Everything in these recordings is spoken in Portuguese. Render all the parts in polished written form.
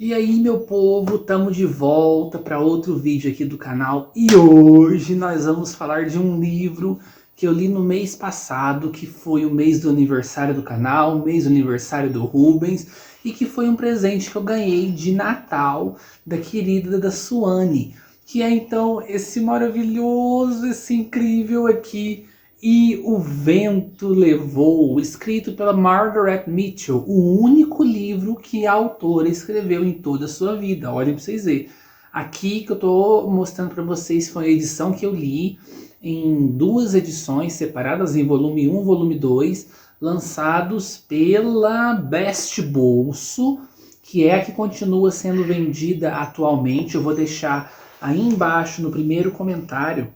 E aí, meu povo, estamos de volta para outro vídeo aqui do canal e hoje nós vamos falar de um livro que eu li no mês passado, que foi o mês do aniversário do canal, o mês do aniversário do Rubens, e que foi um presente que eu ganhei de Natal da querida da Suane, que é então esse maravilhoso, esse incrível aqui, E o Vento Levou, escrito pela Margaret Mitchell, o único livro que a autora escreveu em toda a sua vida. Olhem para vocês verem. Aqui que eu estou mostrando para vocês foi a edição que eu li em duas edições separadas, em volume 1 e volume 2, lançados pela Best Bolso, que é a que continua sendo vendida atualmente. Eu vou deixar aí embaixo no primeiro comentário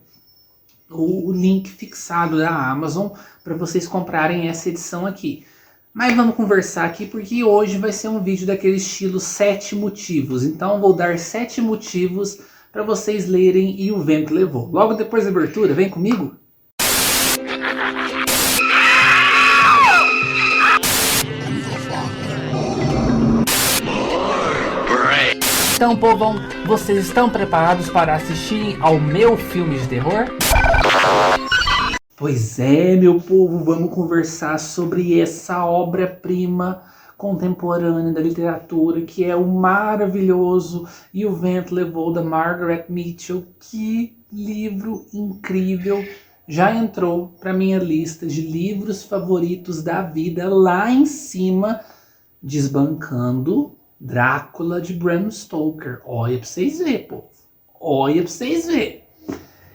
o link fixado da Amazon para vocês comprarem essa edição aqui. Mas vamos conversar aqui porque hoje vai ser um vídeo daquele estilo 7 motivos. Então vou dar 7 motivos para vocês lerem E o Vento Levou. Logo depois da abertura, vem comigo? Então, povão, vocês estão preparados para assistir ao meu filme de terror? Pois é, meu povo, vamos conversar sobre essa obra-prima contemporânea da literatura, que é o maravilhoso E o Vento Levou, da Margaret Mitchell. Que livro incrível! Já entrou para minha lista de livros favoritos da vida, lá em cima, desbancando Drácula de Bram Stoker. Olha pra vocês verem, povo. Olha pra vocês verem.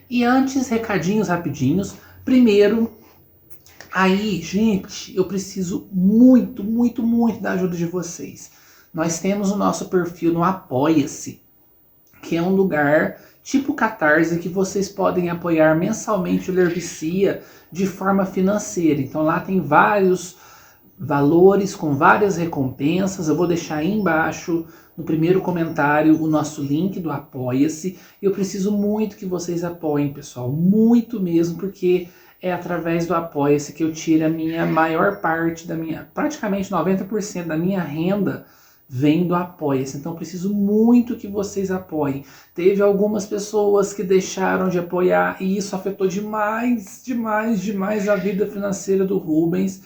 E antes, recadinhos rapidinhos. Primeiro, aí, gente, eu preciso muito da ajuda de vocês. Nós temos o nosso perfil no Apoia-se, que é um lugar tipo Catarse, que vocês podem apoiar mensalmente o Lervicia de forma financeira. Então lá tem vários valores com várias recompensas. Eu vou deixar aí embaixo no primeiro comentário o nosso link do Apoia-se. Eu preciso muito que vocês apoiem, pessoal, muito mesmo, porque é através do Apoia-se que eu tiro a minha maior parte da minha, praticamente 90% da minha renda vem do Apoia-se. Então eu preciso muito que vocês apoiem. Teve algumas pessoas que deixaram de apoiar e isso afetou demais a vida financeira do Rubens.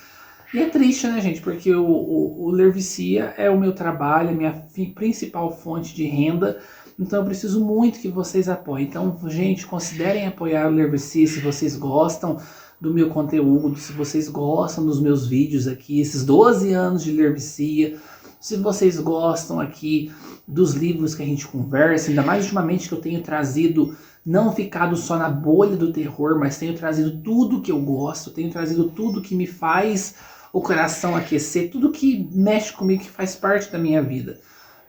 E é triste, né, gente? Porque o Lervicia é o meu trabalho, a minha principal fonte de renda. Então eu preciso muito que vocês apoiem. Então, gente, considerem apoiar o Lervicia se vocês gostam do meu conteúdo, se vocês gostam dos meus vídeos aqui, esses 12 anos de Lervicia, se vocês gostam aqui dos livros que a gente conversa, ainda mais ultimamente que eu tenho trazido, não ficado só na bolha do terror, mas tenho trazido tudo que eu gosto, tenho trazido tudo que me faz o coração aquecer, tudo que mexe comigo, que faz parte da minha vida.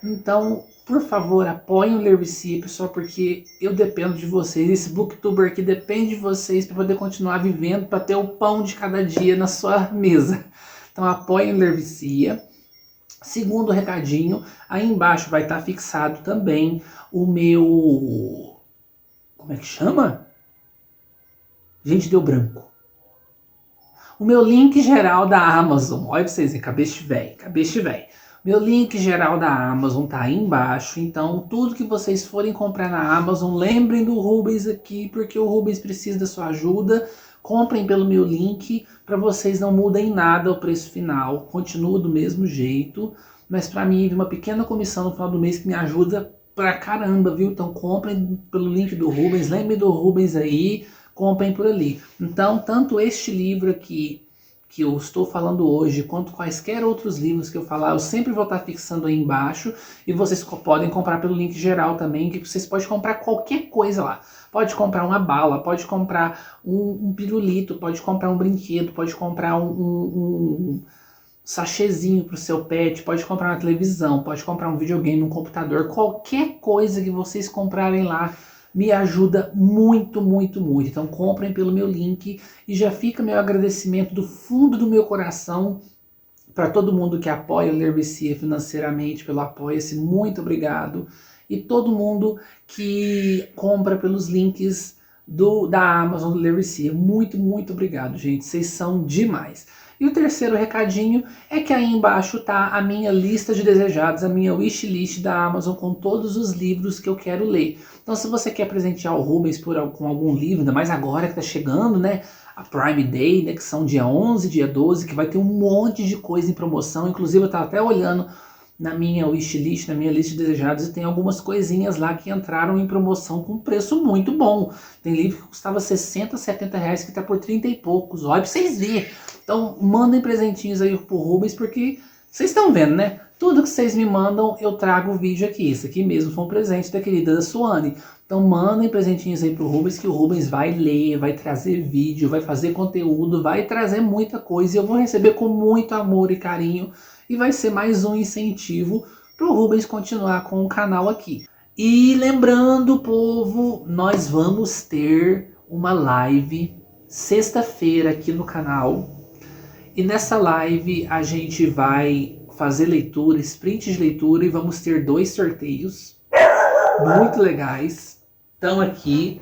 Então, por favor, apoiem o Lervicia, pessoal, porque eu dependo de vocês. Esse booktuber aqui depende de vocês para poder continuar vivendo, para ter o pão de cada dia na sua mesa. Então, apoiem o Lervicia. Segundo recadinho, aí embaixo vai estar fixado também o meu... Como é que chama? Gente, deu branco. O meu link geral da Amazon. Olha pra vocês verem, cabeça velho. Meu link geral da Amazon tá aí embaixo. Então, tudo que vocês forem comprar na Amazon, lembrem do Rubens aqui, porque o Rubens precisa da sua ajuda. Comprem pelo meu link, para vocês não mudem nada o preço final. Continua do mesmo jeito, mas para mim vem uma pequena comissão no final do mês que me ajuda pra caramba, viu? Então comprem pelo link do Rubens, lembrem do Rubens aí, comprem por ali. Então, tanto este livro aqui que eu estou falando hoje, quanto quaisquer outros livros que eu falar, eu sempre vou estar fixando aí embaixo, e vocês podem comprar pelo link geral também, que vocês podem comprar qualquer coisa lá. Pode comprar uma bala, pode comprar um pirulito, pode comprar um brinquedo, pode comprar um sachêzinho para o seu pet, pode comprar uma televisão, pode comprar um videogame, um computador, qualquer coisa que vocês comprarem lá, me ajuda muito. Então comprem pelo meu link e já fica meu agradecimento do fundo do meu coração para todo mundo que apoia o Lervicia financeiramente pelo Apoia-se. Muito obrigado. E todo mundo que compra pelos links da Amazon do Lervicia. Muito obrigado, gente. Vocês são demais. E o terceiro recadinho é que aí embaixo tá a minha lista de desejados, a minha wishlist da Amazon com todos os livros que eu quero ler. Então se você quer presentear o Rubens com algum livro, ainda mais agora que tá chegando, né? A Prime Day, né, que são dia 11, dia 12, que vai ter um monte de coisa em promoção. Inclusive eu tava até olhando na minha wishlist, na minha lista de desejados, e tem algumas coisinhas lá que entraram em promoção com preço muito bom. Tem livro que custava 60, 70 reais, que tá por 30 e poucos. Olha pra vocês verem. Então mandem presentinhos aí pro Rubens, porque vocês estão vendo, né? Tudo que vocês me mandam, eu trago o vídeo aqui. Isso aqui mesmo foi um presente da querida Suane. Então mandem presentinhos aí pro Rubens, que o Rubens vai ler, vai trazer vídeo, vai fazer conteúdo, vai trazer muita coisa. E eu vou receber com muito amor e carinho. E vai ser mais um incentivo pro Rubens continuar com o canal aqui. E lembrando, povo, nós vamos ter uma live sexta-feira aqui no canal. E nessa live a gente vai fazer leitura, sprint de leitura, e vamos ter 2 sorteios muito legais. Estão aqui,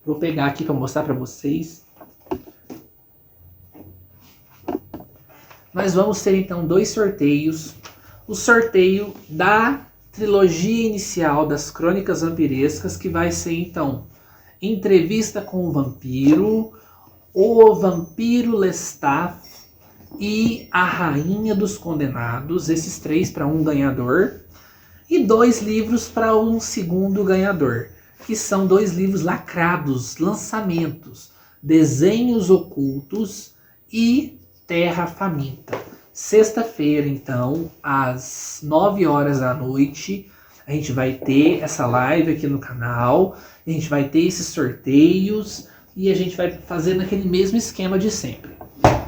vou pegar aqui para mostrar para vocês. Nós vamos ter então 2 sorteios. O sorteio da trilogia inicial das Crônicas Vampirescas, que vai ser então Entrevista com o Vampiro, O Vampiro Lestat e A Rainha dos Condenados, esses 3 para um ganhador, e 2 livros para um segundo ganhador, que são 2 livros lacrados, lançamentos, Desenhos Ocultos e Terra Faminta. Sexta-feira, então, às 9 horas da noite, a gente vai ter essa live aqui no canal, a gente vai ter esses sorteios e a gente vai fazer naquele mesmo esquema de sempre.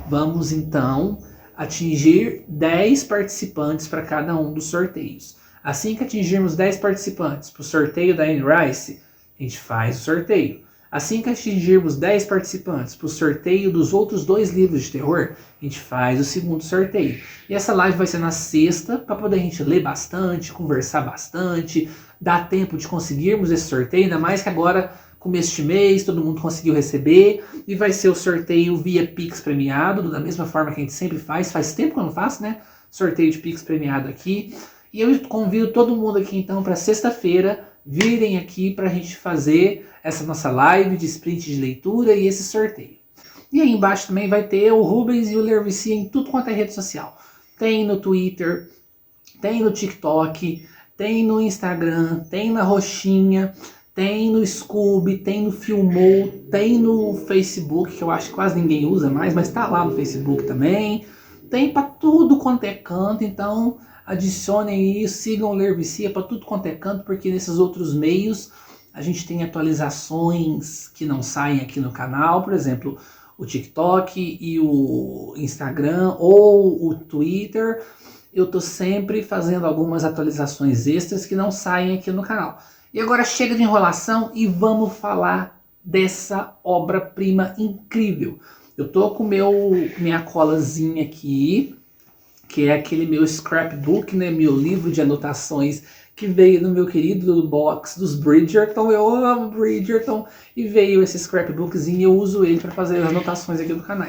Vamos então atingir 10 participantes para cada um dos sorteios. Assim que atingirmos 10 participantes para o sorteio da Anne Rice, a gente faz o sorteio. Assim que atingirmos 10 participantes para o sorteio dos outros 2 livros de terror, a gente faz o segundo sorteio. E essa live vai ser na sexta, para poder a gente ler bastante, conversar bastante, dar tempo de conseguirmos esse sorteio, ainda mais que agora, começo de mês, todo mundo conseguiu receber, e vai ser o sorteio via Pix premiado, da mesma forma que a gente sempre faz tempo que eu não faço, né? Sorteio de Pix premiado aqui. E eu convido todo mundo aqui então para sexta-feira virem aqui para a gente fazer essa nossa live de sprint de leitura e esse sorteio. E aí embaixo também vai ter o Rubens e o Lervici em tudo quanto é rede social. Tem no Twitter, tem no TikTok, tem no Instagram, tem na Roxinha, tem no Scooby, tem no Filmou, tem no Facebook, que eu acho que quase ninguém usa mais, mas tá lá no Facebook também. Tem para tudo quanto é canto, então adicionem isso, sigam o Lervici para tudo quanto é canto, porque nesses outros meios a gente tem atualizações que não saem aqui no canal, por exemplo, o TikTok e o Instagram ou o Twitter. Eu tô sempre fazendo algumas atualizações extras que não saem aqui no canal. E agora chega de enrolação e vamos falar dessa obra-prima incrível. Eu tô com minha colazinha aqui, que é aquele meu scrapbook, né, meu livro de anotações que veio no meu querido box dos Bridgerton. Eu amo Bridgerton, e veio esse scrapbookzinho e eu uso ele para fazer as anotações aqui do canal.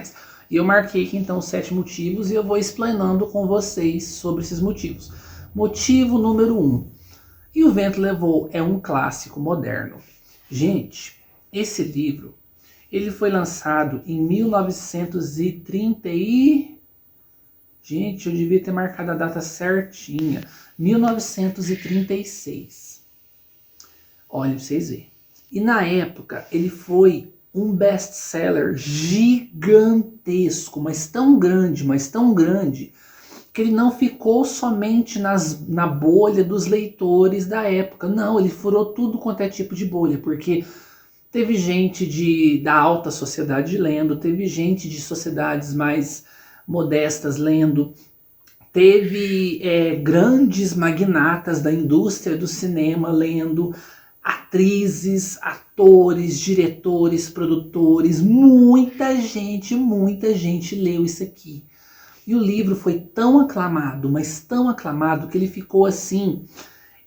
E eu marquei aqui então 7 motivos e eu vou explanando com vocês sobre esses motivos. Motivo número 1. E o Vento Levou é um clássico moderno. Gente, esse livro, ele foi lançado em 1930 e... Gente, eu devia ter marcado a data certinha. 1936. Olha pra vocês verem. E na época, ele foi um best-seller gigantesco, mas tão grande, que ele não ficou somente na bolha dos leitores da época. Não, ele furou tudo quanto é tipo de bolha, porque teve gente da alta sociedade lendo, teve gente de sociedades mais modestas lendo, teve grandes magnatas da indústria do cinema lendo, atrizes, atores, diretores, produtores, muita gente leu isso aqui. E o livro foi tão aclamado, mas tão aclamado, que ele ficou assim,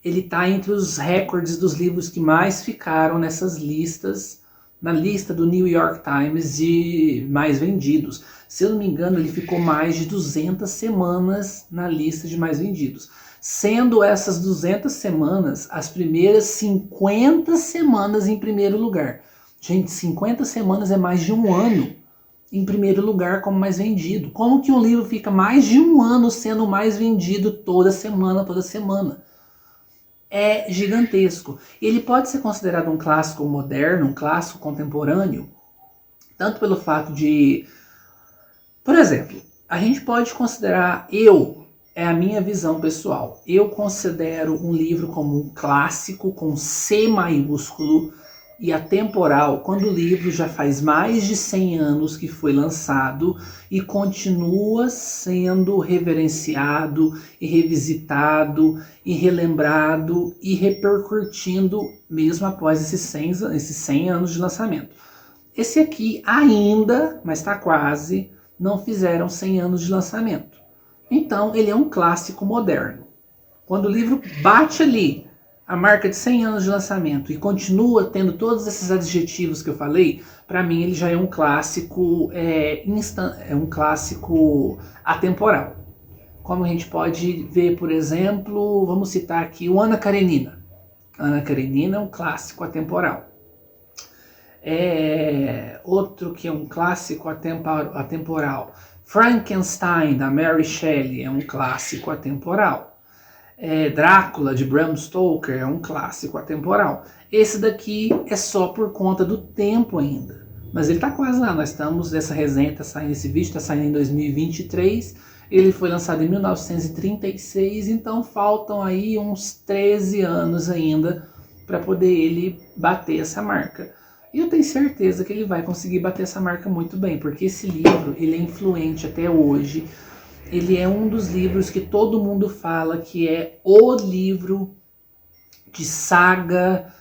ele está entre os recordes dos livros que mais ficaram nessas listas, na lista do New York Times de mais vendidos. Se eu não me engano, ele ficou mais de 200 semanas na lista de mais vendidos. Sendo essas 200 semanas as primeiras 50 semanas em primeiro lugar. Gente, 50 semanas é mais de um ano em primeiro lugar como mais vendido. Como que um livro fica mais de um ano sendo mais vendido toda semana, toda semana? É gigantesco. Ele pode ser considerado um clássico moderno, um clássico contemporâneo, tanto pelo fato de, por exemplo, a gente pode considerar, é a minha visão pessoal, eu considero um livro como um clássico com C maiúsculo e atemporal, quando o livro já faz mais de 100 anos que foi lançado e continua sendo reverenciado e revisitado e relembrado e repercutindo mesmo após esses 100 anos de lançamento. Esse aqui ainda, mas está quase, não fizeram 100 anos de lançamento. Então ele é um clássico moderno. Quando o livro bate ali a marca de 100 anos de lançamento e continua tendo todos esses adjetivos que eu falei, para mim ele já é um clássico um clássico atemporal. Como a gente pode ver, por exemplo, vamos citar aqui o Ana Karenina. Ana Karenina é um clássico atemporal. Outro que é um clássico atemporal. Frankenstein, da Mary Shelley, é um clássico atemporal. Drácula, de Bram Stoker, é um clássico atemporal. Esse daqui é só por conta do tempo ainda. Mas ele tá quase lá, nós estamos, essa resenha tá saindo, esse vídeo tá saindo em 2023, ele foi lançado em 1936, então faltam aí uns 13 anos ainda para poder ele bater essa marca. E eu tenho certeza que ele vai conseguir bater essa marca muito bem, porque esse livro, ele é influente até hoje. Ele é um dos livros que todo mundo fala que é o livro de saga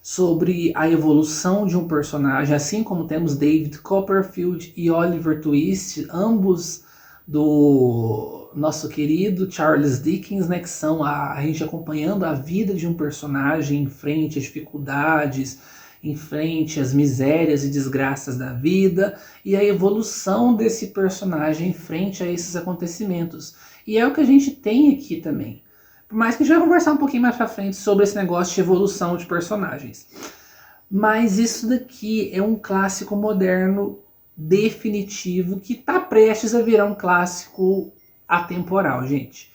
sobre a evolução de um personagem, assim como temos David Copperfield e Oliver Twist, ambos do nosso querido Charles Dickens, né, que são a gente acompanhando a vida de um personagem em frente às dificuldades, em frente às misérias e desgraças da vida e a evolução desse personagem em frente a esses acontecimentos. E é o que a gente tem aqui também. Por mais que a gente vai conversar um pouquinho mais pra frente sobre esse negócio de evolução de personagens. Mas isso daqui é um clássico moderno definitivo que tá prestes a virar um clássico atemporal, gente.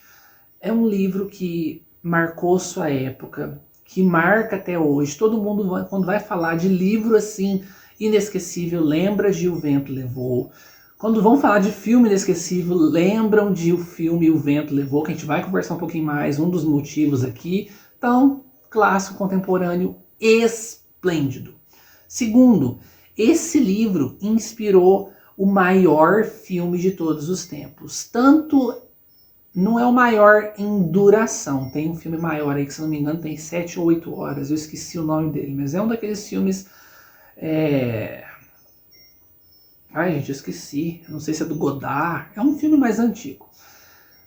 É um livro que marcou sua época, que marca até hoje. Todo mundo, quando vai falar de livro assim inesquecível, lembra de O Vento Levou. Quando vão falar de filme inesquecível, lembram de o filme O Vento Levou, que a gente vai conversar um pouquinho mais, um dos motivos aqui. Então, clássico contemporâneo esplêndido. Segundo, esse livro inspirou o maior filme de todos os tempos. Tanto não é o maior em duração. Tem um filme maior aí que, se não me engano, tem 7 ou 8 horas. Eu esqueci o nome dele, mas é um daqueles filmes... Ai, gente, eu esqueci. Não sei se é do Godard. É um filme mais antigo.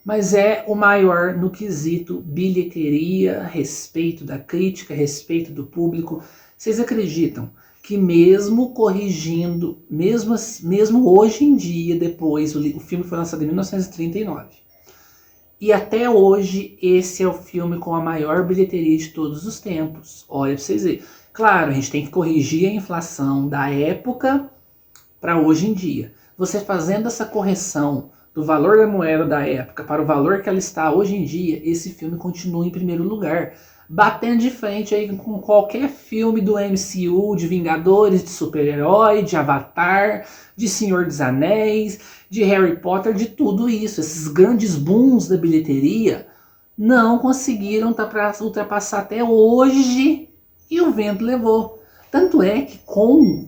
Mas é o maior no quesito bilheteria, respeito da crítica, respeito do público. Vocês acreditam que mesmo corrigindo, mesmo hoje em dia, depois, o filme foi lançado em 1939. E até hoje, esse é o filme com a maior bilheteria de todos os tempos. Olha pra vocês verem. Claro, a gente tem que corrigir a inflação da época para hoje em dia. Você fazendo essa correção do valor da moeda da época para o valor que ela está hoje em dia, esse filme continua em primeiro lugar. Batendo de frente aí com qualquer filme do MCU, de Vingadores, de super-herói, de Avatar, de Senhor dos Anéis, de Harry Potter, de tudo isso. Esses grandes booms da bilheteria não conseguiram ultrapassar até hoje e O Vento Levou. Tanto é que com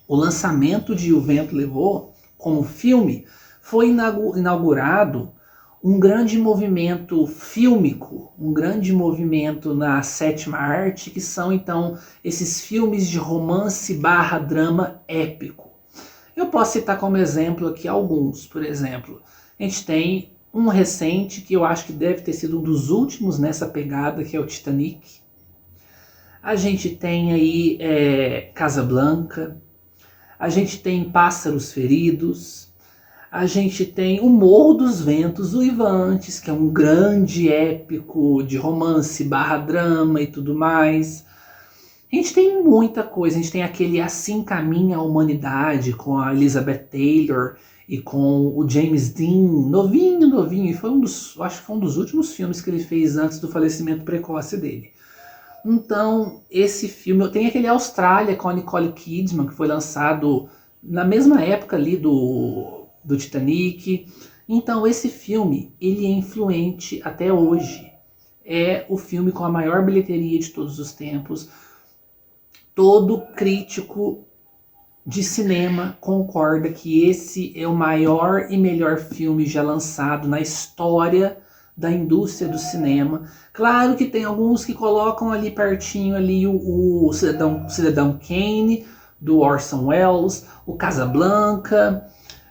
o lançamento de O Vento Levou, como filme, foi inaugurado um grande movimento fílmico, um grande movimento na sétima arte, que são então esses filmes de romance barra drama épico. Eu posso citar como exemplo aqui alguns. Por exemplo, a gente tem um recente que eu acho que deve ter sido um dos últimos nessa pegada, que é o Titanic. A gente tem aí Casablanca. A gente tem Pássaros Feridos. A gente tem O Morro dos Ventos Uivantes, que é um grande épico de romance barra drama e tudo mais. A gente tem muita coisa, a gente tem aquele Assim Caminha a Humanidade com a Elizabeth Taylor e com o James Dean, novinho, novinho, e foi acho que foi um dos últimos filmes que ele fez antes do falecimento precoce dele. Então, esse filme, tem aquele Austrália com a Nicole Kidman, que foi lançado na mesma época ali do Titanic. Então, esse filme, ele é influente até hoje. É o filme com a maior bilheteria de todos os tempos. Todo crítico de cinema concorda que esse é o maior e melhor filme já lançado na história da indústria do cinema. Claro que tem alguns que colocam ali pertinho ali o Cidadão Kane, do Orson Welles, o Casablanca,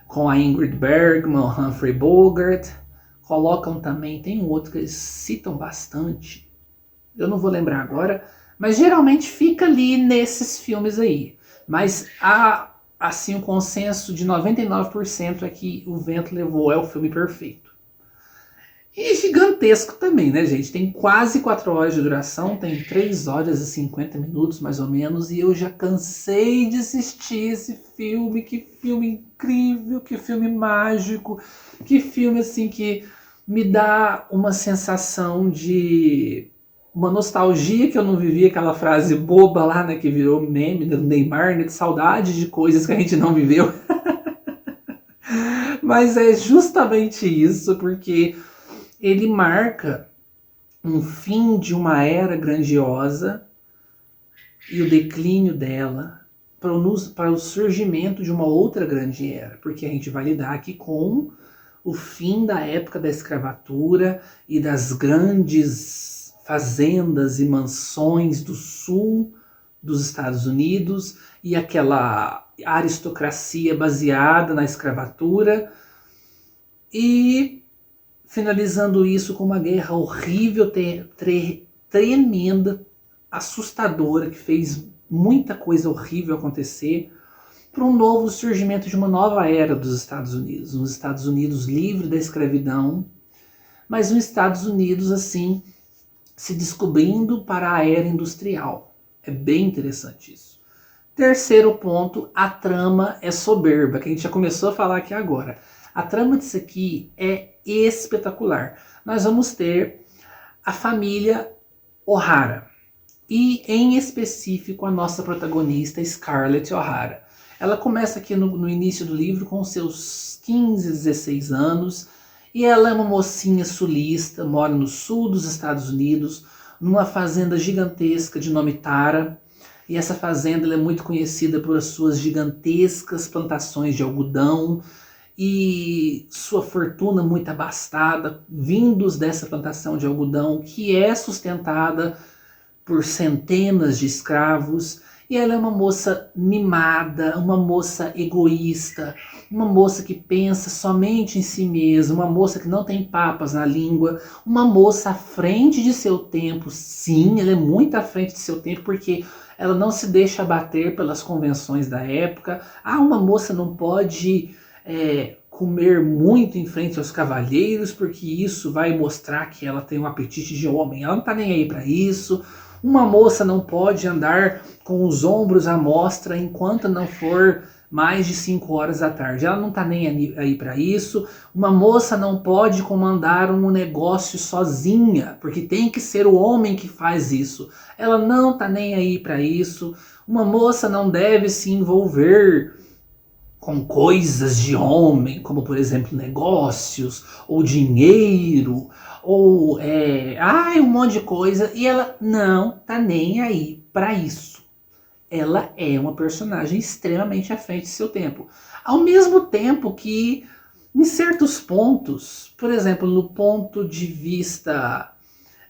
com a Ingrid Bergman, Humphrey Bogart. Colocam também, tem um outro que eles citam bastante, eu não vou lembrar agora, mas geralmente fica ali nesses filmes aí. Mas há, assim, um consenso de 99% é que O Vento Levou é o filme perfeito. E gigantesco também, né, gente? Tem quase 4 horas de duração, tem 3 horas e 50 minutos, mais ou menos, e eu já cansei de assistir esse filme. Que filme incrível, que filme mágico, que filme, assim, que me dá uma sensação de uma nostalgia que eu não vivi, aquela frase boba lá, né, que virou meme do Neymar, né, de saudade de coisas que a gente não viveu. Mas é justamente isso, porque ele marca um fim de uma era grandiosa e o declínio dela para o surgimento de uma outra grande era, porque a gente vai lidar aqui com o fim da época da escravatura e das grandes fazendas e mansões do sul dos Estados Unidos e aquela aristocracia baseada na escravatura, e finalizando isso com uma guerra horrível, tremenda, assustadora, que fez muita coisa horrível acontecer, para um novo surgimento de uma nova era dos Estados Unidos. Um Estados Unidos livre da escravidão, mas um Estados Unidos, assim, se descobrindo para a era industrial. É bem interessante isso. Terceiro ponto, a trama é soberba, que a gente já começou a falar aqui agora. A trama disso aqui é espetacular. Nós vamos ter a família O'Hara e, em específico, a nossa protagonista Scarlett O'Hara. Ela começa aqui no início do livro com seus 15, 16 anos, e ela é uma mocinha sulista, mora no sul dos Estados Unidos, numa fazenda gigantesca de nome Tara. E essa fazenda ela é muito conhecida por as suas gigantescas plantações de algodão e sua fortuna muito abastada, vindos dessa plantação de algodão, que é sustentada por centenas de escravos. E ela é uma moça mimada, uma moça egoísta, uma moça que pensa somente em si mesma, uma moça que não tem papas na língua, uma moça à frente de seu tempo. Sim, ela é muito à frente de seu tempo, porque ela não se deixa abater pelas convenções da época. Uma moça não pode comer muito em frente aos cavalheiros, porque isso vai mostrar que ela tem um apetite de homem. Ela não tá nem aí para isso. Uma moça não pode andar com os ombros à mostra enquanto não for mais de 5 horas da tarde. Ela não tá nem aí para isso. Uma moça não pode comandar um negócio sozinha, porque tem que ser o homem que faz isso. Ela não tá nem aí para isso. Uma moça não deve se envolver com coisas de homem, como por exemplo negócios, ou dinheiro, ou um monte de coisa, e ela não tá nem aí para isso. Ela é uma personagem extremamente à frente de seu tempo. Ao mesmo tempo que, em certos pontos, por exemplo, no ponto de vista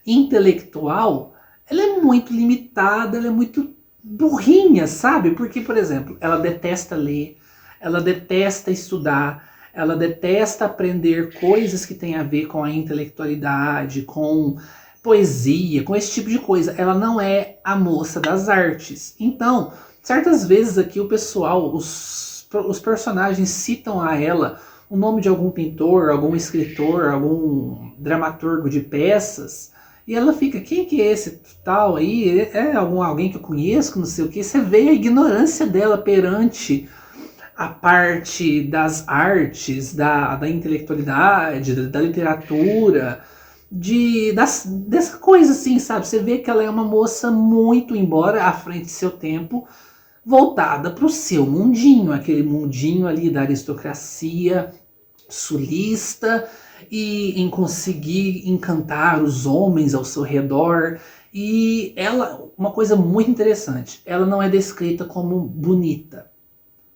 intelectual, ela é muito limitada, ela é muito burrinha, sabe? Porque, por exemplo, ela detesta ler, ela detesta estudar, ela detesta aprender coisas que têm a ver com a intelectualidade, com poesia, com esse tipo de coisa. Ela não é a moça das artes. Então, certas vezes aqui o pessoal, os personagens citam a ela o nome de algum pintor, algum escritor, algum dramaturgo de peças, e ela fica, quem que é esse tal aí? Alguém que eu conheço, que não sei o que. Você vê a ignorância dela perante a parte das artes, da intelectualidade, da literatura, dessa coisa assim, sabe? Você vê que ela é uma moça muito, embora à frente de seu tempo, voltada para o seu mundinho, aquele mundinho ali da aristocracia sulista e em conseguir encantar os homens ao seu redor. E ela, uma coisa muito interessante, ela não é descrita como bonita,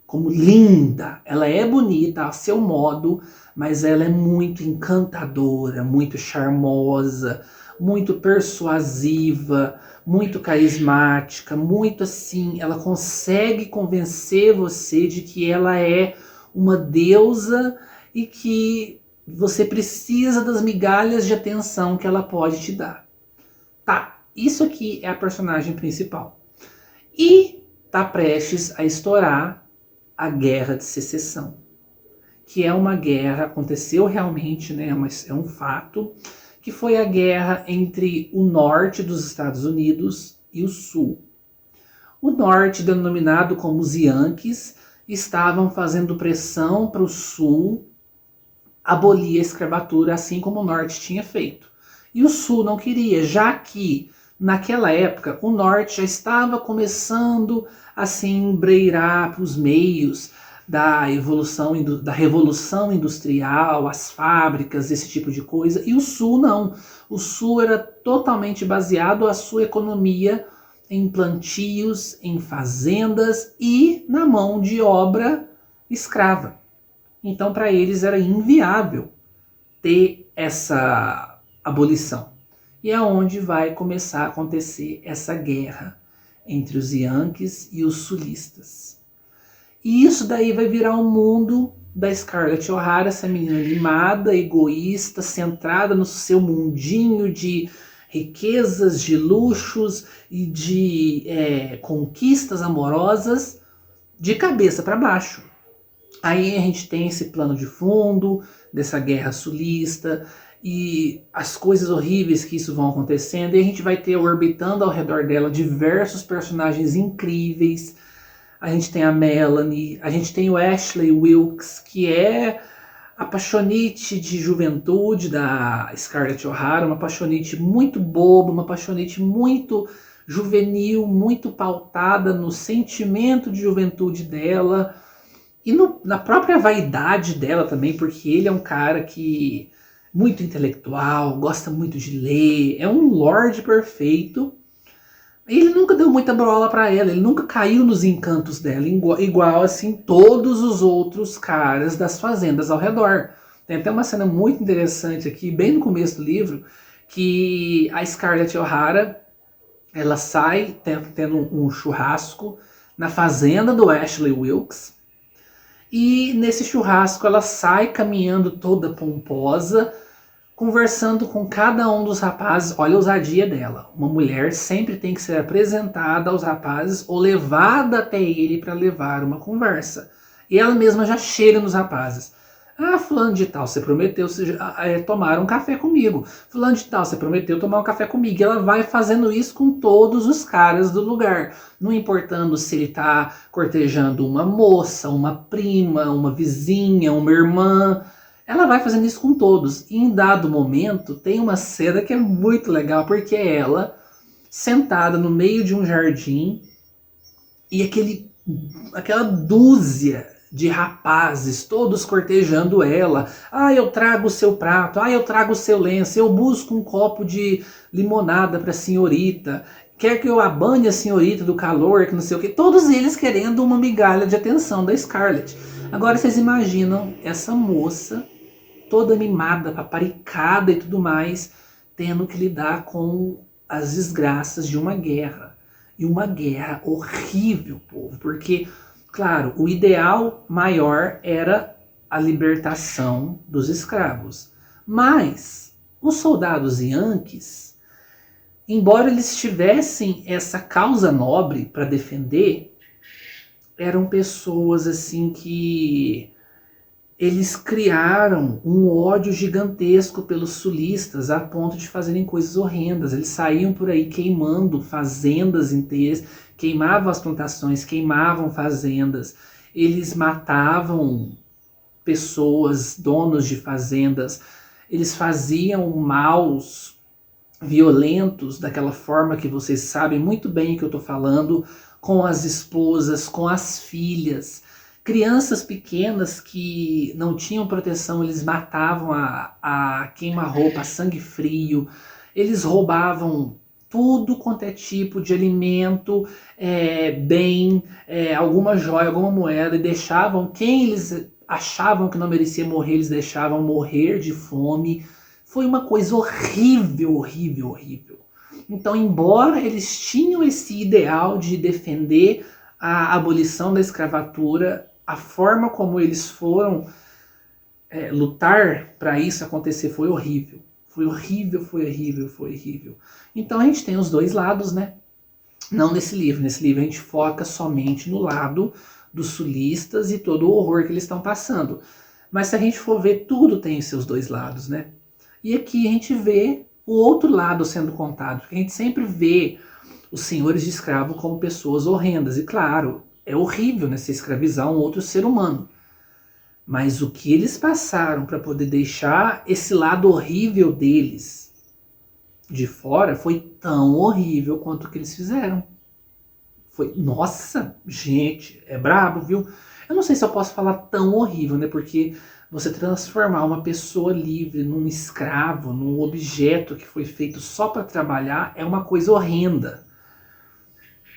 como linda. Ela é bonita a seu modo, mas ela é muito encantadora, muito charmosa, muito persuasiva, muito carismática, muito assim, ela consegue convencer você de que ela é uma deusa e que você precisa das migalhas de atenção que ela pode te dar. Tá, isso aqui é a personagem principal. E tá prestes a estourar a Guerra de Secessão, que é uma guerra, aconteceu realmente, né, é um fato, que foi a guerra entre o norte dos Estados Unidos e o sul. O norte, denominado como os Yankees, estavam fazendo pressão para o sul abolir a escravatura, assim como o norte tinha feito. E o sul não queria, já que naquela época o norte já estava começando a se embreirar para os meios da evolução, da revolução industrial, as fábricas, esse tipo de coisa, e o sul não. O sul era totalmente baseado a sua economia em plantios, em fazendas e na mão de obra escrava. Então, para eles era inviável ter essa abolição. E é onde vai começar a acontecer essa guerra entre os Yankees e os sulistas. E isso daí vai virar um mundo da Scarlett O'Hara, essa menina mimada, egoísta, centrada no seu mundinho de riquezas, de luxos e de conquistas amorosas, de cabeça para baixo. Aí a gente tem esse plano de fundo dessa guerra sulista e as coisas horríveis que isso vão acontecendo, e a gente vai ter orbitando ao redor dela diversos personagens incríveis. A gente tem a Melanie, a gente tem o Ashley Wilkes, que é a paixonite de juventude da Scarlett O'Hara, uma paixonite muito boba, uma paixonite muito juvenil, muito pautada no sentimento de juventude dela e na própria vaidade dela também, porque ele é um cara que muito intelectual, gosta muito de ler, é um lorde perfeito. E ele nunca deu muita bola para ela, ele nunca caiu nos encantos dela, igual assim todos os outros caras das fazendas ao redor. Tem até uma cena muito interessante aqui, bem no começo do livro, que a Scarlett O'Hara, ela sai tendo um churrasco na fazenda do Ashley Wilkes, e nesse churrasco ela sai caminhando toda pomposa, conversando com cada um dos rapazes. Olha a ousadia dela. Uma mulher sempre tem que ser apresentada aos rapazes ou levada até ele para levar uma conversa. E ela mesma já chega nos rapazes. Ah, fulano de tal, você prometeu tomar um café comigo. Fulano de tal, você prometeu tomar um café comigo. E ela vai fazendo isso com todos os caras do lugar. Não importando se ele está cortejando uma moça, uma prima, uma vizinha, uma irmã. Ela vai fazendo isso com todos. E em dado momento tem uma cena que é muito legal, porque é ela sentada no meio de um jardim e aquela dúzia de rapazes, todos cortejando ela. Ah, eu trago o seu prato. Ah, eu trago o seu lenço. Eu busco um copo de limonada para a senhorita. Quer que eu abane a senhorita do calor, que não sei o que. Todos eles querendo uma migalha de atenção da Scarlett. Agora vocês imaginam essa moça toda mimada, paparicada e tudo mais, tendo que lidar com as desgraças de uma guerra. E uma guerra horrível, povo, porque, claro, o ideal maior era a libertação dos escravos. Mas os soldados yankees, embora eles tivessem essa causa nobre para defender, eram pessoas assim que eles criaram um ódio gigantesco pelos sulistas a ponto de fazerem coisas horrendas. Eles saíam por aí queimando fazendas inteiras, queimavam as plantações, queimavam fazendas. Eles matavam pessoas, donos de fazendas. Eles faziam maus violentos daquela forma que vocês sabem muito bem que eu estou falando, com as esposas, com as filhas. Crianças pequenas que não tinham proteção, eles matavam a queima-roupa, a sangue frio. Eles roubavam tudo quanto é tipo de alimento, bem, alguma joia, alguma moeda, e deixavam quem eles achavam que não merecia morrer, eles deixavam morrer de fome. Foi uma coisa horrível, horrível, horrível. Então, embora eles tinham esse ideal de defender a abolição da escravatura, a forma como eles foram lutar para isso acontecer foi horrível. Foi horrível, foi horrível, foi horrível. Então a gente tem os dois lados, né? Não nesse livro. Nesse livro a gente foca somente no lado dos sulistas e todo o horror que eles estão passando. Mas se a gente for ver, tudo tem os seus dois lados, né? E aqui a gente vê o outro lado sendo contado. Porque a gente sempre vê os senhores de escravo como pessoas horrendas. E claro, é horrível, né, se escravizar um outro ser humano. Mas o que eles passaram para poder deixar esse lado horrível deles de fora foi tão horrível quanto o que eles fizeram. Foi, nossa, gente, é brabo, viu? Eu não sei se eu posso falar tão horrível, né? Porque você transformar uma pessoa livre num escravo, num objeto que foi feito só para trabalhar, é uma coisa horrenda.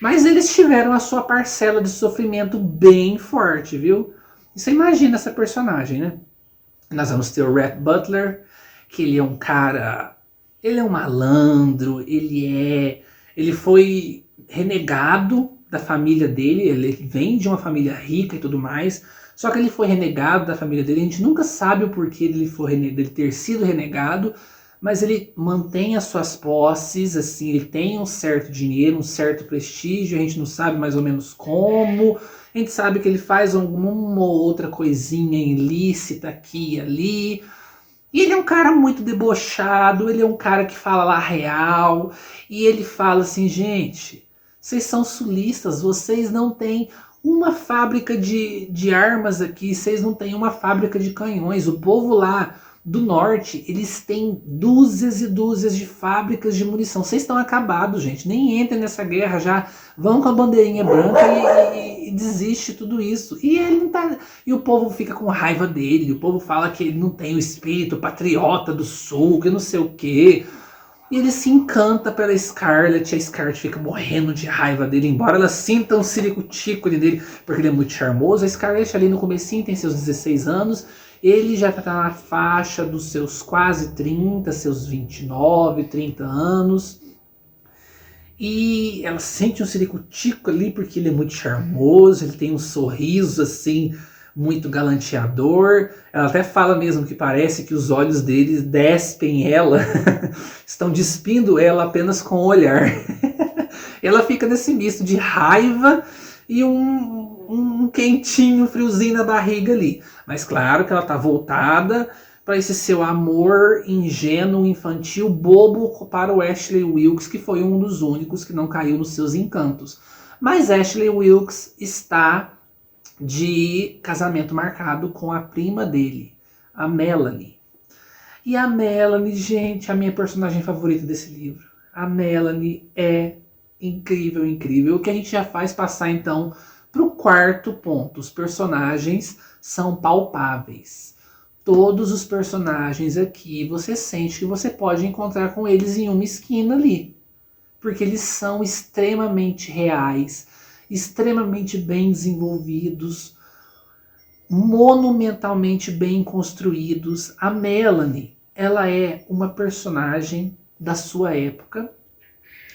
Mas eles tiveram a sua parcela de sofrimento bem forte, viu? E você imagina essa personagem, né? Nós vamos ter o Rhett Butler, que ele é um cara... Ele é um malandro, ele foi renegado da família dele, ele vem de uma família rica e tudo mais, só que ele foi renegado da família dele, a gente nunca sabe o porquê dele ter sido renegado, mas ele mantém as suas posses, assim, ele tem um certo dinheiro, um certo prestígio, a gente não sabe mais ou menos como, a gente sabe que ele faz alguma outra coisinha ilícita aqui e ali. E ele é um cara muito debochado, ele é um cara que fala lá real, e ele fala assim, gente, vocês são sulistas, vocês não têm uma fábrica de armas aqui, vocês não têm uma fábrica de canhões, o povo lá do norte, eles têm dúzias e dúzias de fábricas de munição, vocês estão acabados, gente, nem entrem nessa guerra já, vão com a bandeirinha branca e desiste tudo isso. E ele não tá. E o povo fica com raiva dele, o povo fala que ele não tem o espírito patriota do sul, que não sei o quê. E ele se encanta pela Scarlett, a Scarlett fica morrendo de raiva dele, embora ela sinta um ciricutico dele, porque ele é muito charmoso. A Scarlett ali no comecinho tem seus 16 anos, ele já tá na faixa dos seus quase 30, seus 29, 30 anos. E ela sente um ciricutico ali porque ele é muito charmoso, ele tem um sorriso assim muito galanteador. Ela até fala mesmo que parece que os olhos dele despem ela, estão despindo ela apenas com o olhar. Ela fica nesse misto de raiva e um quentinho, um friozinho na barriga ali. Mas claro que ela tá voltada para esse seu amor ingênuo, infantil, bobo para o Ashley Wilkes, que foi um dos únicos que não caiu nos seus encantos. Mas Ashley Wilkes está de casamento marcado com a prima dele, a Melanie. E a Melanie, gente, a minha personagem favorita desse livro. A Melanie é incrível, incrível. O que a gente já faz passar então para o quarto ponto. Os personagens são palpáveis. Todos os personagens aqui, você sente que você pode encontrar com eles em uma esquina ali. Porque eles são extremamente reais, extremamente bem desenvolvidos, monumentalmente bem construídos. A Melanie, ela é uma personagem da sua época,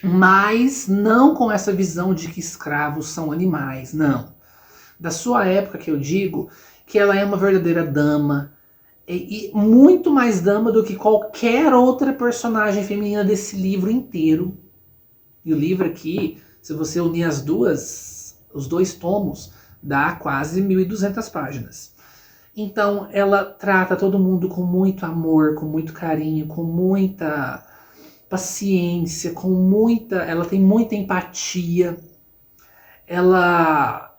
mas não com essa visão de que escravos são animais, não. Da sua época que eu digo que ela é uma verdadeira dama, e muito mais dama do que qualquer outra personagem feminina desse livro inteiro. E o livro aqui, se você unir os dois tomos, dá quase 1.200 páginas. Então ela trata todo mundo com muito amor, com muito carinho, com muita paciência, com muita, ela tem muita empatia. Ela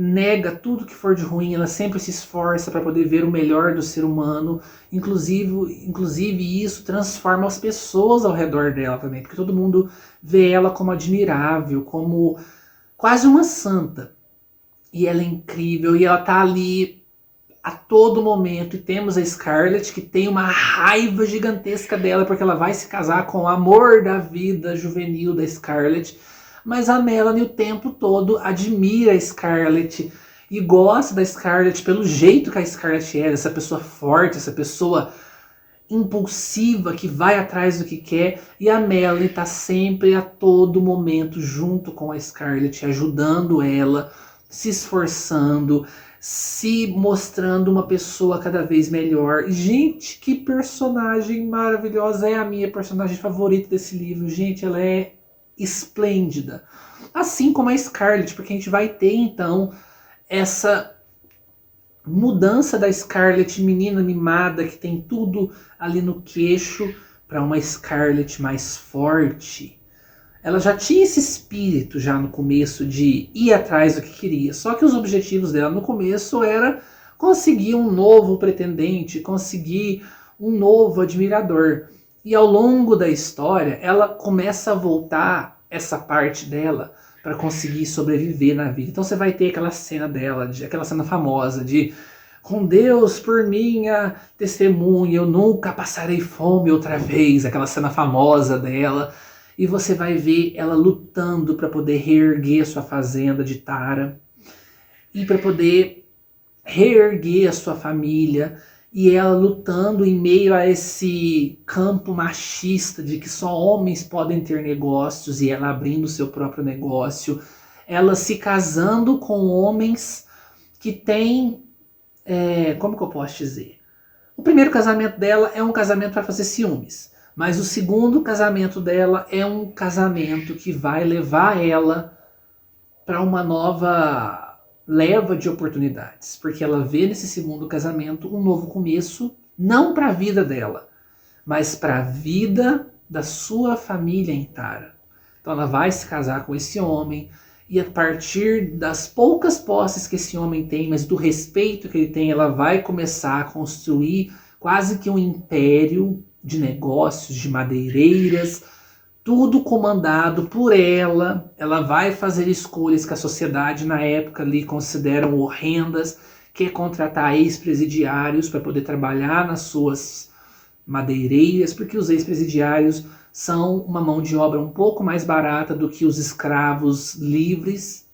nega tudo que for de ruim, ela sempre se esforça para poder ver o melhor do ser humano, inclusive isso transforma as pessoas ao redor dela também, porque todo mundo vê ela como admirável, como quase uma santa. E ela é incrível, e ela tá ali a todo momento. E temos a Scarlett, que tem uma raiva gigantesca dela, porque ela vai se casar com o amor da vida juvenil da Scarlett. Mas a Melanie o tempo todo admira a Scarlett e gosta da Scarlett pelo jeito que a Scarlett é, essa pessoa forte, essa pessoa impulsiva que vai atrás do que quer. E a Melanie tá sempre a todo momento junto com a Scarlett, ajudando ela, se esforçando, se mostrando uma pessoa cada vez melhor. E, gente, que personagem maravilhosa! É a minha personagem favorita desse livro. Gente, ela é esplêndida. Assim como a Scarlett, porque a gente vai ter então essa mudança da Scarlett menina mimada que tem tudo ali no queixo para uma Scarlett mais forte. Ela já tinha esse espírito já no começo de ir atrás do que queria. Só que os objetivos dela no começo era conseguir um novo pretendente, conseguir um novo admirador. E ao longo da história, ela começa a voltar essa parte dela para conseguir sobreviver na vida. Então você vai ter aquela cena dela, aquela cena famosa de com Deus por minha testemunha, eu nunca passarei fome outra vez, aquela cena famosa dela. E você vai ver ela lutando para poder reerguer sua fazenda de Tara e para poder reerguer a sua família, e ela lutando em meio a esse campo machista de que só homens podem ter negócios, e ela abrindo seu próprio negócio, ela se casando com homens que têm, como que eu posso dizer? O primeiro casamento dela é um casamento para fazer ciúmes, mas o segundo casamento dela é um casamento que vai levar ela para uma nova leva de oportunidades, porque ela vê nesse segundo casamento um novo começo, não para a vida dela, mas para a vida da sua família em Tara. Então ela vai se casar com esse homem, e a partir das poucas posses que esse homem tem, mas do respeito que ele tem, ela vai começar a construir quase que um império de negócios, de madeireiras, tudo comandado por ela. Ela vai fazer escolhas que a sociedade na época ali consideram horrendas, que é contratar ex-presidiários para poder trabalhar nas suas madeireiras, porque os ex-presidiários são uma mão de obra um pouco mais barata do que os escravos livres.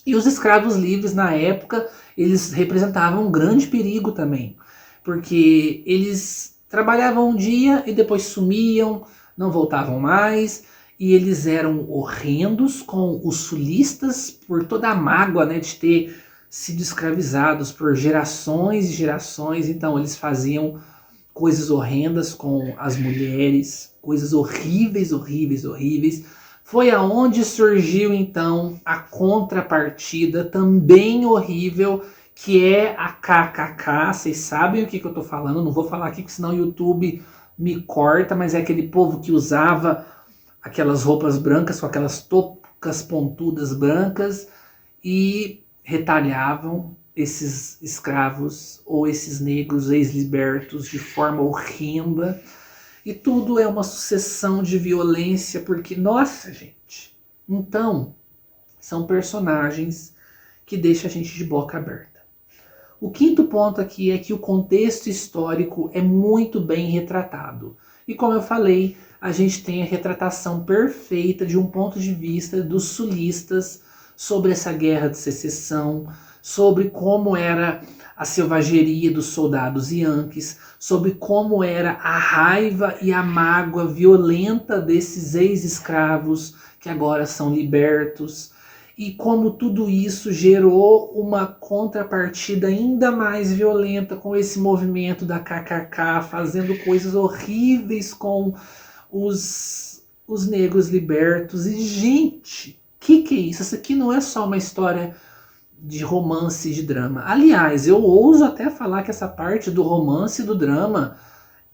E os escravos livres na época, eles representavam um grande perigo também, porque eles trabalhavam um dia e depois sumiam, não voltavam mais, e eles eram horrendos com os sulistas por toda a mágoa, né, de ter sido escravizados por gerações e gerações. Então eles faziam coisas horrendas com as mulheres, coisas horríveis, horríveis, horríveis. Foi aonde surgiu então a contrapartida também horrível, que é a KKK. Vocês sabem o que eu tô falando, não vou falar aqui, porque senão o YouTube me corta, mas é aquele povo que usava aquelas roupas brancas com aquelas toucas pontudas brancas e retalhavam esses escravos ou esses negros ex-libertos de forma horrenda. E tudo é uma sucessão de violência, porque, nossa, gente. Então, são personagens que deixam a gente de boca aberta. O quinto ponto aqui é que o contexto histórico é muito bem retratado. E como eu falei, a gente tem a retratação perfeita de um ponto de vista dos sulistas sobre essa guerra de secessão, sobre como era a selvageria dos soldados yankees, sobre como era a raiva e a mágoa violenta desses ex-escravos que agora são libertos, e como tudo isso gerou uma contrapartida ainda mais violenta com esse movimento da KKK fazendo coisas horríveis com os negros libertos. E, gente, que é isso? Isso aqui não é só uma história de romance e de drama. Aliás, eu ouso até falar que essa parte do romance e do drama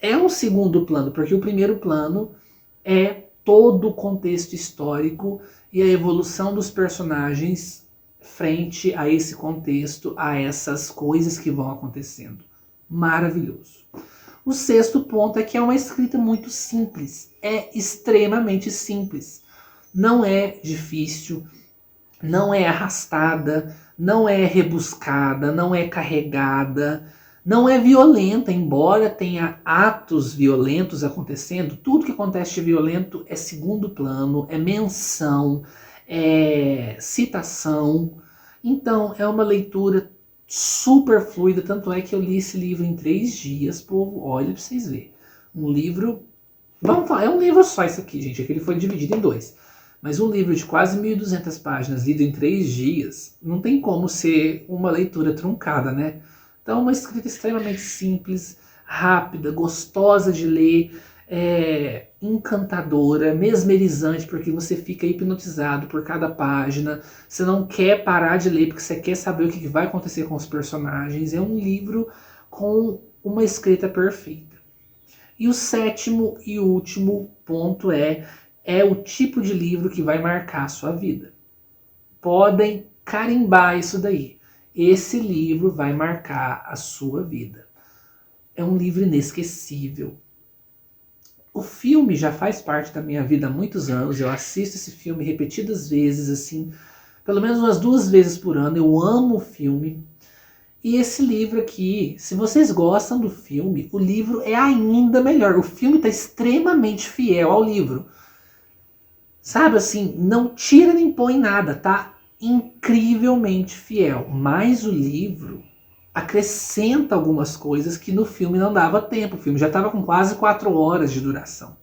é um segundo plano, porque o primeiro plano é todo o contexto histórico e a evolução dos personagens frente a esse contexto, a essas coisas que vão acontecendo. Maravilhoso. O sexto ponto é que é uma escrita muito simples. É extremamente simples. Não é difícil, não é arrastada, não é rebuscada, não é carregada, não é violenta, embora tenha atos violentos acontecendo. Tudo que acontece de violento é segundo plano, é menção, é citação. Então é uma leitura super fluida, tanto é que eu li esse livro em 3 dias, povo, olha pra vocês verem. Um livro, vamos falar, é um livro só isso aqui, gente, aqui ele foi dividido em 2. Mas um livro de quase 1.200 páginas, lido em 3 dias, não tem como ser uma leitura truncada, né? Então, uma escrita extremamente simples, rápida, gostosa de ler, encantadora, mesmerizante, porque você fica hipnotizado por cada página. Você não quer parar de ler, porque você quer saber o que vai acontecer com os personagens. É um livro com uma escrita perfeita. E o sétimo e último ponto é o tipo de livro que vai marcar a sua vida. Podem carimbar isso daí. Esse livro vai marcar a sua vida. É um livro inesquecível. O filme já faz parte da minha vida há muitos anos. Eu assisto esse filme repetidas vezes, assim, pelo menos umas 2 vezes por ano. Eu amo o filme. E esse livro aqui, se vocês gostam do filme, o livro é ainda melhor. O filme está extremamente fiel ao livro. Sabe assim, não tira nem põe nada, tá? Incrivelmente fiel. Mas o livro acrescenta algumas coisas que no filme não dava tempo. O filme já estava com quase 4 horas de duração.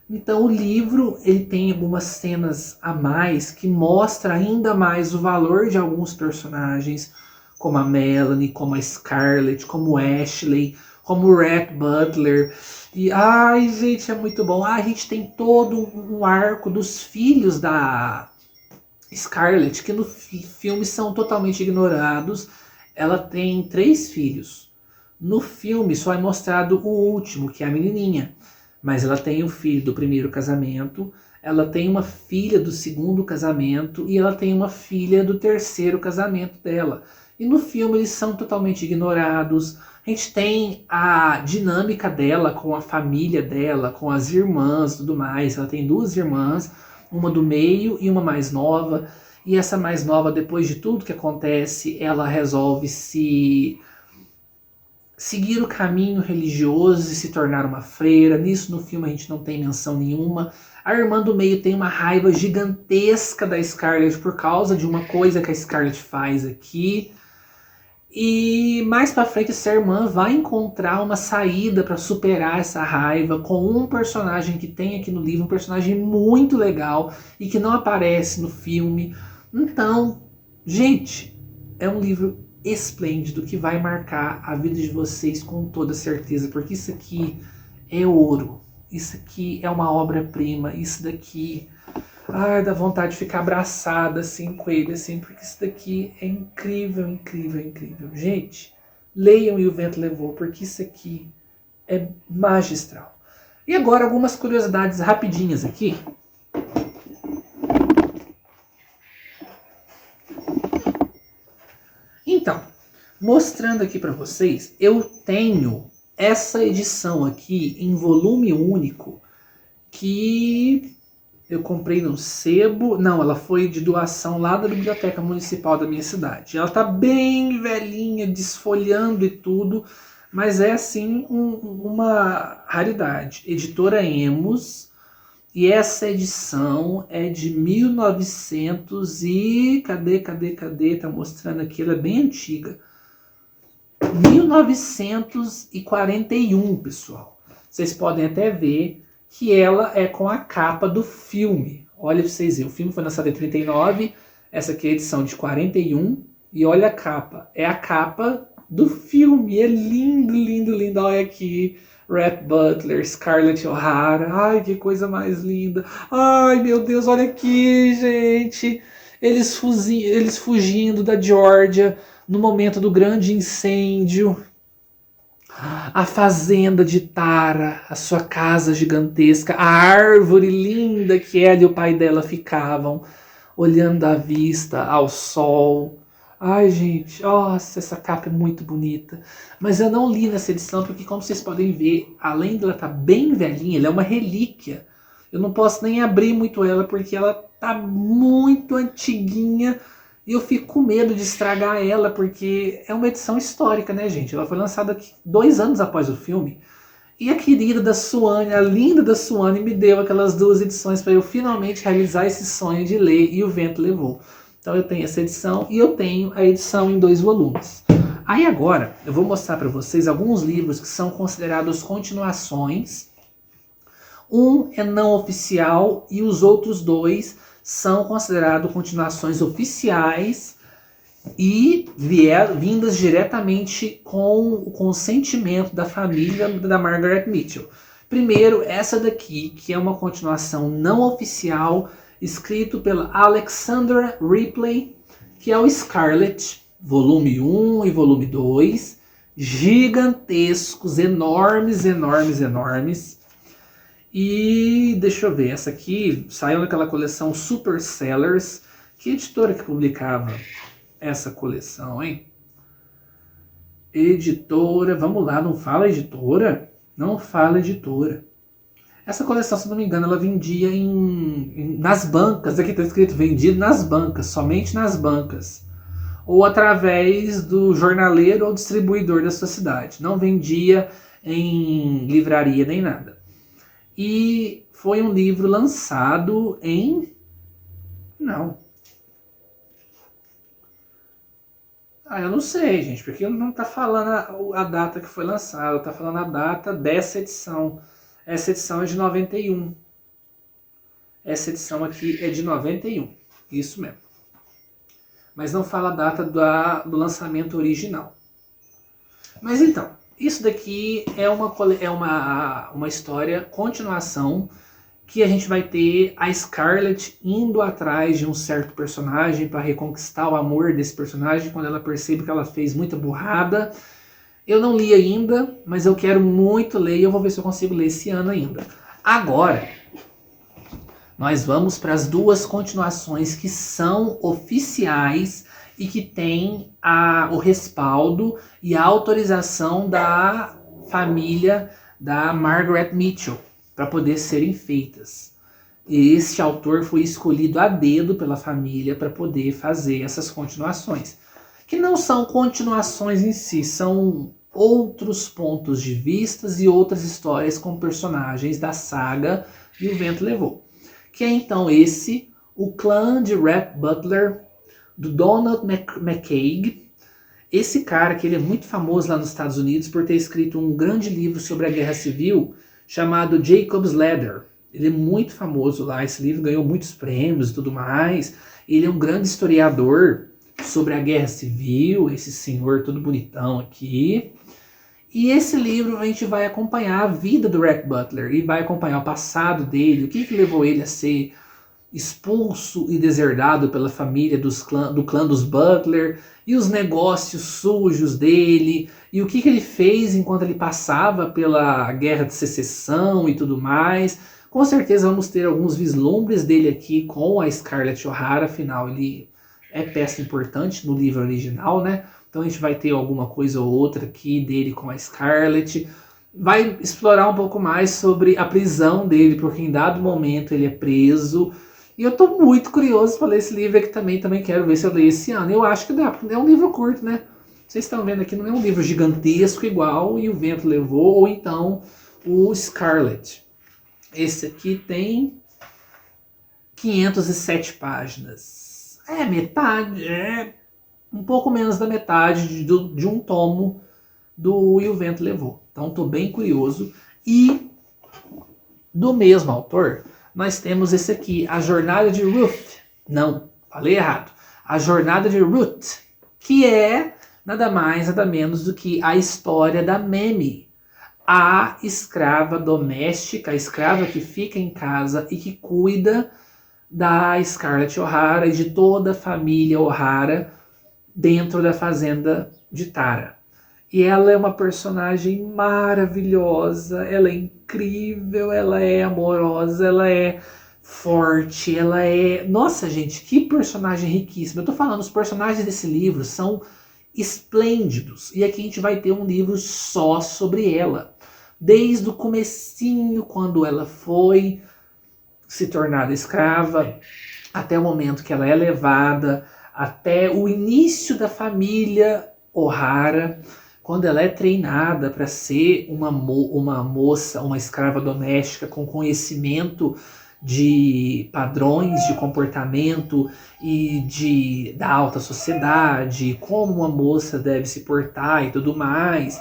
Então o livro ele tem algumas cenas a mais que mostra ainda mais o valor de alguns personagens, como a Melanie, como a Scarlett, como o Ashley, como o Rhett Butler. E ai, gente, é muito bom. A gente tem todo um arco dos filhos da Scarlett, que no filme são totalmente ignorados. Ela tem 3 filhos. No filme só é mostrado o último, que é a menininha. Mas ela tem o filho do primeiro casamento, ela tem uma filha do segundo casamento e ela tem uma filha do terceiro casamento dela. E no filme eles são totalmente ignorados. A gente tem a dinâmica dela com a família dela, com as irmãs e tudo mais. Ela tem 2 irmãs, uma do meio e uma mais nova. E essa mais nova, depois de tudo que acontece, ela resolve seguir o caminho religioso e se tornar uma freira. Nisso no filme a gente não tem menção nenhuma. A irmã do meio tem uma raiva gigantesca da Scarlett por causa de uma coisa que a Scarlett faz aqui. E mais pra frente essa irmã vai encontrar uma saída para superar essa raiva com um personagem que tem aqui no livro, um personagem muito legal e que não aparece no filme. Então, gente, é um livro esplêndido que vai marcar a vida de vocês com toda certeza, porque isso aqui é ouro. Isso aqui é uma obra-prima, isso daqui, ai, dá vontade de ficar abraçada assim com ele, assim, porque isso daqui é incrível, incrível, incrível. Gente, leiam E o Vento Levou, porque isso aqui é magistral. E agora algumas curiosidades rapidinhas aqui. Então, mostrando aqui para vocês, eu tenho essa edição aqui em volume único que eu comprei no sebo. Não, ela foi de doação lá da biblioteca municipal da minha cidade. Ela tá bem velhinha, desfolhando e tudo, mas é assim uma raridade. Editora Emos. E essa edição é de 1900 e... Cadê? Tá mostrando aqui, ela é bem antiga. 1941, pessoal. Vocês podem até ver que ela é com a capa do filme. Olha pra vocês verem, o filme foi lançado em 39, essa aqui é a edição de 41, e olha a capa. É a capa do filme, é lindo, lindo, lindo. Olha aqui, Rhett Butler, Scarlett O'Hara, ai que coisa mais linda. Ai meu Deus, olha aqui, gente. Eles fugindo da Geórgia no momento do grande incêndio. A fazenda de Tara, a sua casa gigantesca, a árvore linda que ela e o pai dela ficavam, olhando à vista, ao sol. Ai, gente, nossa, essa capa é muito bonita. Mas eu não li nessa edição porque, como vocês podem ver, além dela estar bem velhinha, ela é uma relíquia. Eu não posso nem abrir muito ela porque ela tá muito antiguinha e eu fico com medo de estragar ela porque é uma edição histórica, né, gente? Ela foi lançada 2 anos após o filme. E a querida da Suane, a linda da Suane, me deu aquelas 2 edições para eu finalmente realizar esse sonho de ler e o vento levou. Então eu tenho essa edição e eu tenho a edição em 2 volumes. Aí agora eu vou mostrar para vocês alguns livros que são considerados continuações. Um é não oficial e os outros 2 são considerados continuações oficiais e vindas diretamente com o consentimento da família da Margaret Mitchell. Primeiro, essa daqui, que é uma continuação não oficial, escrito pela Alexandra Ripley, que é o Scarlet, volume 1 e volume 2, gigantescos, enormes, enormes, enormes. E deixa eu ver, essa aqui saiu naquela coleção Super Sellers. Que editora que publicava essa coleção, hein? Editora, vamos lá, não fala editora? Não fala editora. Essa coleção, se não me engano, ela vendia nas bancas. Aqui está escrito vendido nas bancas, somente nas bancas. Ou através do jornaleiro ou distribuidor da sua cidade. Não vendia em livraria nem nada. E foi um livro lançado em... Não. Eu não sei, gente, porque não está falando a data que foi lançado, está falando a data dessa edição. Essa edição é de 91. Essa edição aqui é de 91. Isso mesmo. Mas não fala a data do lançamento original. Mas então, isso daqui é uma história, continuação, que a gente vai ter a Scarlett indo atrás de um certo personagem para reconquistar o amor desse personagem quando ela percebe que ela fez muita burrada. Eu não li ainda, mas eu quero muito ler e eu vou ver se eu consigo ler esse ano ainda. Agora, nós vamos para as 2 continuações que são oficiais e que têm o respaldo e a autorização da família da Margaret Mitchell para poder serem feitas. E este autor foi escolhido a dedo pela família para poder fazer essas continuações. Que não são continuações em si, são outros pontos de vistas e outras histórias com personagens da saga E o Vento Levou. Que é então o clã de Rhett Butler, do Donald McCaig. Esse cara, que ele é muito famoso lá nos Estados Unidos por ter escrito um grande livro sobre a Guerra Civil, chamado Jacob's Ladder. Ele é muito famoso lá, esse livro ganhou muitos prêmios e tudo mais. Ele é um grande historiador sobre a Guerra Civil, esse senhor todo bonitão aqui. E esse livro a gente vai acompanhar a vida do Rhett Butler e vai acompanhar o passado dele, o que levou ele a ser expulso e deserdado pela família do clã dos Butler, e os negócios sujos dele, e o que ele fez enquanto ele passava pela Guerra de Secessão e tudo mais. Com certeza vamos ter alguns vislumbres dele aqui com a Scarlett O'Hara, afinal ele é peça importante no livro original, né? Então a gente vai ter alguma coisa ou outra aqui dele com a Scarlett. Vai explorar um pouco mais sobre a prisão dele, porque em dado momento ele é preso. E eu tô muito curioso para ler esse livro aqui também quero ver se eu leio esse ano. Eu acho que dá, porque é um livro curto, né? Vocês estão vendo aqui, não é um livro gigantesco igual E o Vento Levou, ou então o Scarlett. Esse aqui tem 507 páginas. É metade, um pouco menos da metade de um tomo do E o Vento Levou. Então estou bem curioso. E do mesmo autor, nós temos esse aqui, A Jornada de Ruth. Não, falei errado. A Jornada de Ruth, que é nada mais, nada menos do que a história da Mamie, a escrava doméstica, a escrava que fica em casa e que cuida da Scarlett O'Hara e de toda a família O'Hara dentro da fazenda de Tara. E ela é uma personagem maravilhosa, ela é incrível, ela é amorosa, ela é forte, ela é... Nossa, gente, que personagem riquíssima. Eu tô falando, os personagens desse livro são esplêndidos. E aqui a gente vai ter um livro só sobre ela. Desde o comecinho, quando ela foi se tornar escrava, até o momento que ela é levada, até o início da família O'Hara, quando ela é treinada para ser uma moça, uma escrava doméstica com conhecimento de padrões de comportamento e da alta sociedade, como uma moça deve se portar e tudo mais,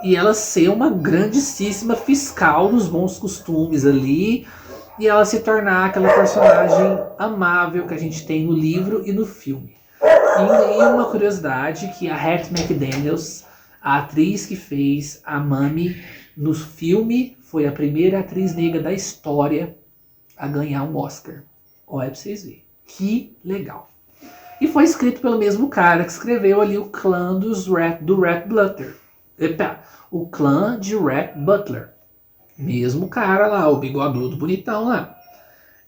e ela ser uma grandíssima fiscal dos bons costumes ali, e ela se tornar aquela personagem amável que a gente tem no livro e no filme. E uma curiosidade que a Hattie McDaniels, a atriz que fez a Mami no filme, foi a primeira atriz negra da história a ganhar um Oscar. Olha pra vocês verem. Que legal. E foi escrito pelo mesmo cara que escreveu ali o clã do Rhett Butler. Epa, o clã de Rhett Butler. Mesmo cara lá, o bigodudo bonitão lá.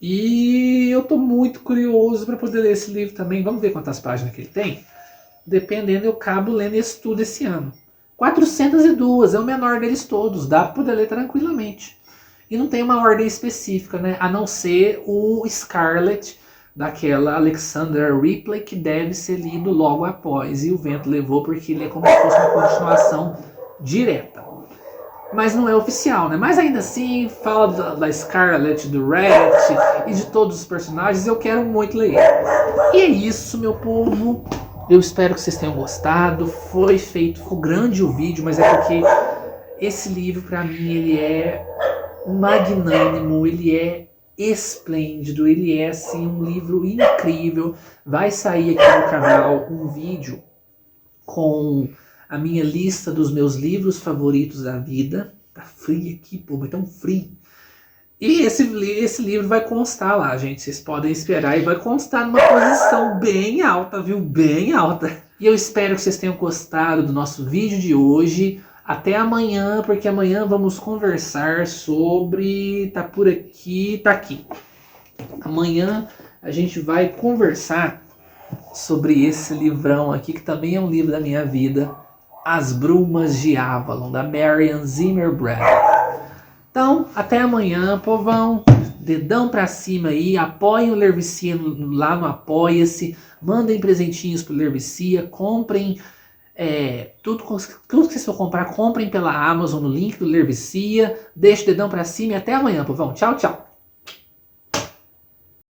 E eu tô muito curioso para poder ler esse livro também. Vamos ver quantas páginas que ele tem? Dependendo, eu cabo lendo esse tudo esse ano. 402, é o menor deles todos. Dá para poder ler tranquilamente. E não tem uma ordem específica, né? A não ser o Scarlet, daquela Alexandra Ripley, que deve ser lido logo após. E o vento levou porque ele é como se fosse uma continuação direta. Mas não é oficial, né? Mas ainda assim, fala da Scarlett, do Rhett e de todos os personagens, eu quero muito ler. E é isso, meu povo. Eu espero que vocês tenham gostado. Foi grande o vídeo, mas é porque esse livro, pra mim, ele é magnânimo, ele é esplêndido, ele é, assim, um livro incrível. Vai sair aqui no canal um vídeo com a minha lista dos meus livros favoritos da vida. Tá frio aqui, pô, mas tão frio. E esse livro vai constar lá, gente. Vocês podem esperar. E vai constar numa posição bem alta, viu? Bem alta. E eu espero que vocês tenham gostado do nosso vídeo de hoje. Até amanhã, porque amanhã vamos conversar sobre... Tá por aqui, tá aqui. Amanhã a gente vai conversar sobre esse livrão aqui, que também é um livro da minha vida. As Brumas de Avalon, da Marion Zimmer Bradley. Então, até amanhã, povão. Dedão pra cima aí. Apoiem o Lervicia lá no Apoia-se. Mandem presentinhos pro Lervicia. Comprem tudo que vocês for comprar, comprem pela Amazon no link do Lervicia. Deixa o dedão pra cima e até amanhã, povão. Tchau, tchau.